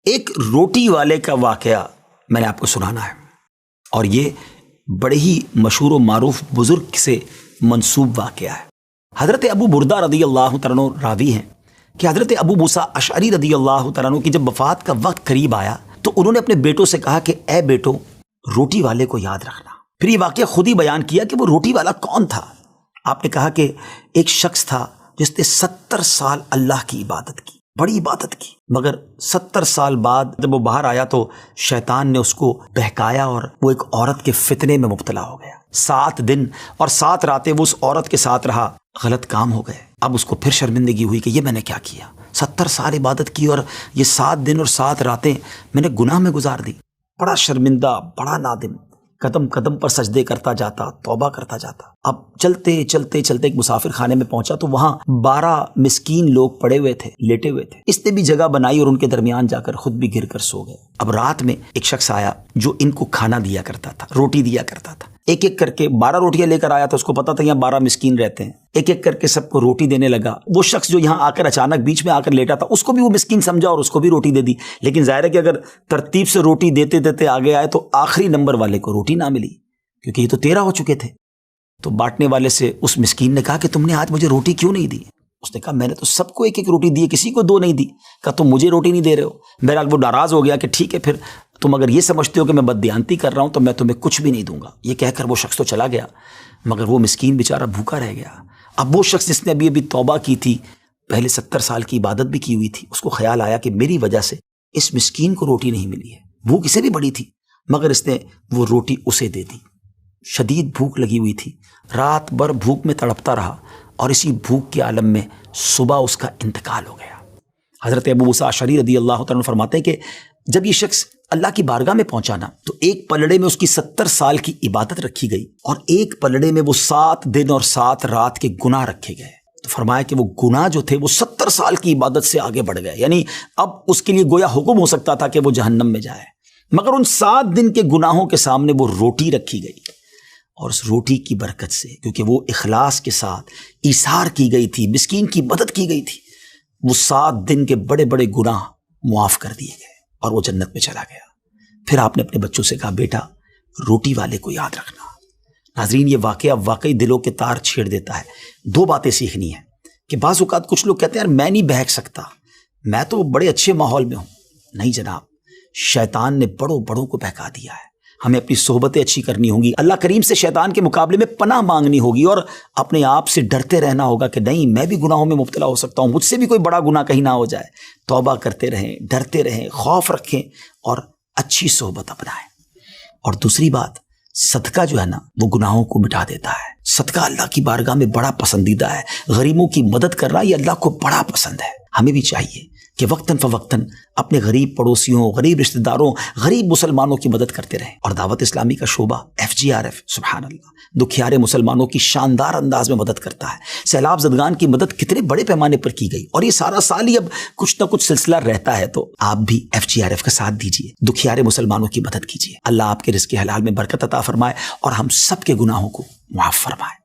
ایک روٹی والے کا واقعہ میں نے آپ کو سنانا ہے، اور یہ بڑے ہی مشہور و معروف بزرگ سے منسوب واقعہ ہے۔ حضرت ابو بردہ رضی اللہ تعالیٰ عنہ راوی ہیں کہ حضرت ابو موسیٰ اشعری رضی اللہ تعالیٰ عنہ کی جب وفات کا وقت قریب آیا تو انہوں نے اپنے بیٹوں سے کہا کہ اے بیٹو، روٹی والے کو یاد رکھنا۔ پھر یہ واقعہ خود ہی بیان کیا کہ وہ روٹی والا کون تھا۔ آپ نے کہا کہ ایک شخص تھا جس نے 70 سال اللہ کی عبادت کی، بڑی عبادت کی، مگر 70 سال بعد جب وہ باہر آیا تو شیطان نے اس کو بہکایا اور وہ ایک عورت کے فتنے میں مبتلا ہو گیا۔ 7 دن اور 7 راتیں وہ اس عورت کے ساتھ رہا، غلط کام ہو گئے۔ اب اس کو پھر شرمندگی ہوئی کہ یہ میں نے کیا کیا، 70 سال عبادت کی اور یہ 7 دن اور 7 راتیں میں نے گناہ میں گزار دی۔ بڑا شرمندہ، بڑا نادم، قدم قدم پر سجدے کرتا جاتا، توبہ کرتا جاتا۔ اب چلتے چلتے چلتے ایک مسافر خانے میں پہنچا تو وہاں 12 مسکین لوگ پڑے ہوئے تھے، لیٹے ہوئے تھے۔ اس نے بھی جگہ بنائی اور ان کے درمیان جا کر خود بھی گر کر سو گئے۔ اب رات میں ایک شخص آیا جو ان کو کھانا دیا کرتا تھا، روٹی دیا کرتا تھا۔ ایک ایک کر کے 12 روٹیاں لے کر آیا تھا، اس کو پتا تھا یہاں 12 مسکین رہتے ہیں۔ ایک ایک کر کے سب کو روٹی دینے لگا۔ وہ شخص جو یہاں آ کر اچانک بیچ میں آ کر لیٹا تھا، اس کو بھی وہ مسکین سمجھا اور اس کو بھی روٹی دے دی۔ لیکن ظاہر ہے کہ اگر ترتیب سے روٹی دیتے دیتے آگے آئے تو آخری نمبر والے کو روٹی نہ ملی، کیونکہ یہ تو 13 ہو چکے تھے۔ تو بانٹنے والے سے اس مسکین نے کہا کہ تم نے آج مجھے روٹی کیوں نہیں دی؟ اس نے کہا میں نے تو سب کو ایک ایک روٹی دی، کسی کو 2 نہیں دی۔ کہا تم مجھے روٹی نہیں دے رہے ہو؟ بہرحال وہ ناراض ہو گیا کہ ٹھیک ہے، پھر تم اگر یہ سمجھتے ہو کہ میں بددیانتی کر رہا ہوں تو میں تمہیں کچھ بھی نہیں دوں گا۔ یہ کہہ کر وہ شخص تو چلا گیا، مگر وہ مسکین بیچارہ بھوکا رہ گیا۔ اب وہ شخص جس نے ابھی توبہ کی تھی، پہلے 70 سال کی عبادت بھی کی ہوئی تھی، اس کو خیال آیا کہ میری وجہ سے اس مسکین کو روٹی نہیں ملی ہے۔ بھوک اسے بھی بڑی تھی، مگر اس نے وہ روٹی اسے دے دی۔ شدید بھوک لگی ہوئی تھی، رات بھر بھوک میں تڑپتا رہا اور اسی بھوک کے عالم میں صبح اس کا انتقال ہو گیا۔ حضرت ابو موسیٰ اشعری رضی اللہ تعالیٰ عنہ فرماتے ہیں کہ جب یہ شخص اللہ کی بارگاہ میں پہنچا نا تو ایک پلڑے میں اس کی 70 سال کی عبادت رکھی گئی اور ایک پلڑے میں وہ 7 دن اور 7 رات کے گناہ رکھے گئے۔ تو فرمایا کہ وہ گناہ جو تھے وہ 70 سال کی عبادت سے آگے بڑھ گئے، یعنی اب اس کے لیے گویا حکم ہو سکتا تھا کہ وہ جہنم میں جائے، مگر ان 7 دن کے گناہوں کے سامنے وہ روٹی رکھی گئی، اور اس روٹی کی برکت سے، کیونکہ وہ اخلاص کے ساتھ ایثار کی گئی تھی، مسکین کی مدد کی گئی تھی، وہ 7 دن کے بڑے بڑے گناہ معاف کر دیے گئے اور وہ جنت میں چلا گیا۔ پھر آپ نے اپنے بچوں سے کہا بیٹا روٹی والے کو یاد رکھنا۔ ناظرین یہ واقعہ واقعی دلوں کے تار چھیڑ دیتا ہے۔ 2 باتیں سیکھنی ہیں کہ بعض اوقات کچھ لوگ کہتے ہیں یار میں نہیں بہک سکتا، میں تو بڑے اچھے ماحول میں ہوں۔ نہیں جناب، شیطان نے بڑوں بڑوں کو بہکا دیا ہے۔ ہمیں اپنی صحبتیں اچھی کرنی ہوں گی، اللہ کریم سے شیطان کے مقابلے میں پناہ مانگنی ہوگی اور اپنے آپ سے ڈرتے رہنا ہوگا کہ نہیں میں بھی گناہوں میں مبتلا ہو سکتا ہوں، مجھ سے بھی کوئی بڑا گناہ کہیں نہ ہو جائے۔ توبہ کرتے رہیں، ڈرتے رہیں، خوف رکھیں اور اچھی صحبت اپنائیں۔ اور دوسری بات، صدقہ جو ہے نا وہ گناہوں کو مٹا دیتا ہے۔ صدقہ اللہ کی بارگاہ میں بڑا پسندیدہ ہے، غریبوں کی مدد کرنا یہ اللہ کو بڑا پسند ہے۔ ہمیں بھی چاہیے کہ وقتاً فوقتاً اپنے غریب پڑوسیوں، غریب رشتہ داروں، غریب مسلمانوں کی مدد کرتے رہیں۔ اور دعوت اسلامی کا شعبہ FGRF سبحان اللہ دکھیارے مسلمانوں کی شاندار انداز میں مدد کرتا ہے۔ سیلاب زدگان کی مدد کتنے بڑے پیمانے پر کی گئی، اور یہ سارا سال ہی اب کچھ نہ کچھ سلسلہ رہتا ہے، تو آپ بھی FGRF کا ساتھ دیجیے، دکھیارے مسلمانوں کی مدد کیجیے۔ اللہ آپ کے رزق حلال میں برکت عطا فرمائے اور ہم سب کے گناہوں کو معاف فرمائے۔